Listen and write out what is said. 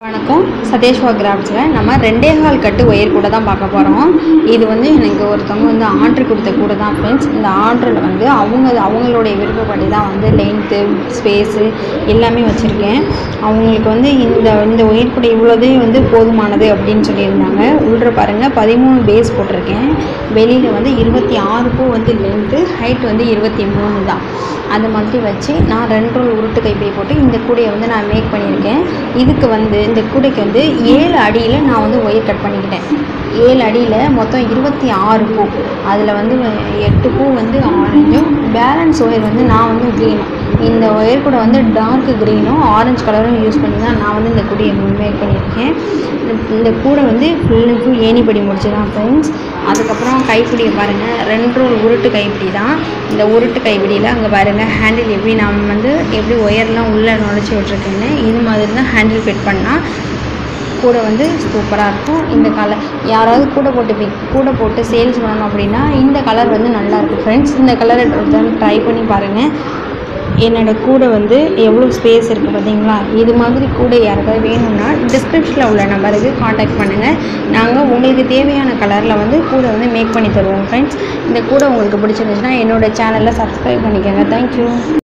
வணக்கம். சதேஷ்வா கிராஃப்ட்ஸில் நம்ம 2.25 கட்டு ஒயர் கூட தான் பார்க்க போகிறோம். இது வந்து எனக்கு ஒருத்தவங்க வந்து ஆர்டர் கொடுத்த கூட தான் ஃப்ரெண்ட்ஸ். இந்த ஆர்டரில் வந்து அவங்களுடைய விருப்பப்படி தான் வந்து லென்த்து, ஸ்பேஸு எல்லாமே வச்சுருக்கேன். அவங்களுக்கு வந்து இந்த ஒயர் கூட இவ்வளோதே வந்து போதுமானது அப்படின்னு சொல்லியிருந்தாங்க. உள்ள பாருங்கள் 13 பேஸ் போட்டிருக்கேன். வெளியில் வந்து 26 பூ வந்து லென்த்து, ஹைட் வந்து 23 தான். அது மாதிரி வச்சு நான் 2 ரோல் உருட்டு கைப்பிடி போட்டு இந்த கூடையை வந்து நான் மேக் பண்ணியிருக்கேன். இதுக்கு வந்து இந்த கூடைக்கு வந்து 7 அடியில் நான் வந்து ஒயர் கட் பண்ணிக்கிட்டேன். 7 அடியில் மொத்தம் 26 பூ. அதில் வந்து 8 பூ வந்து ஆரஞ்சும், பேலன்ஸ் ஒயர் வந்து நான் வந்து க்ரீனும். இந்த ஒயர் கூட வந்து டார்க் க்ரீனும் ஆரஞ்சு கலரும் யூஸ் பண்ணி தான் நான் வந்து இந்த கூடையை மேக் பண்ணியிருக்கேன். இந்த கூடை வந்து ஃபுல் அண்ட் ஃபுல் ஏணிப்படி முடிச்சு தான் ஃப்ரெண்ட்ஸ். அதுக்கப்புறம் கைப்பிடியை பாருங்கள், 2 ரோல் உருட்டு கைப்பிடி தான். இந்த உருட்டு கைப்பிடியில் அங்கே பாருங்கள் ஹேண்டில் எப்படி நான் வந்து எப்படி ஒயர்லாம் உள்ளே நுழைச்சி விட்ருக்கேன்னு இது மாதிரி தான் ஹேண்டில் ஃபிட் பண்ணால் கூட வந்து சூப்பராக இருக்கும். இந்த கலர் யாராவது கூட போட்டு சேல்ஸ் பண்ணணும் அப்படின்னா இந்த கலர் வந்து நல்லாயிருக்கும் ஃப்ரெண்ட்ஸ். இந்த கலரை ட்ரை பண்ணி பாருங்கள். என்னோடய கூடை வந்து எவ்வளோ ஸ்பேஸ் இருக்குது பார்த்தீங்களா? இது மாதிரி கூடை யாருக்காவது வேணும்னா டிஸ்கிரிப்ஷனில் உள்ள நம்பருக்கு காண்டாக்ட் பண்ணுங்கள். நாங்கள் உங்களுக்கு தேவையான கலரில் வந்து கூடை வந்து மேக் பண்ணி தருவோம் ஃப்ரெண்ட்ஸ். இந்த கூடை உங்களுக்கு பிடிச்சிருந்துச்சுன்னா என்னோடய சேனலில் சப்ஸ்கிரைப் பண்ணிக்கோங்க. தேங்க்யூ.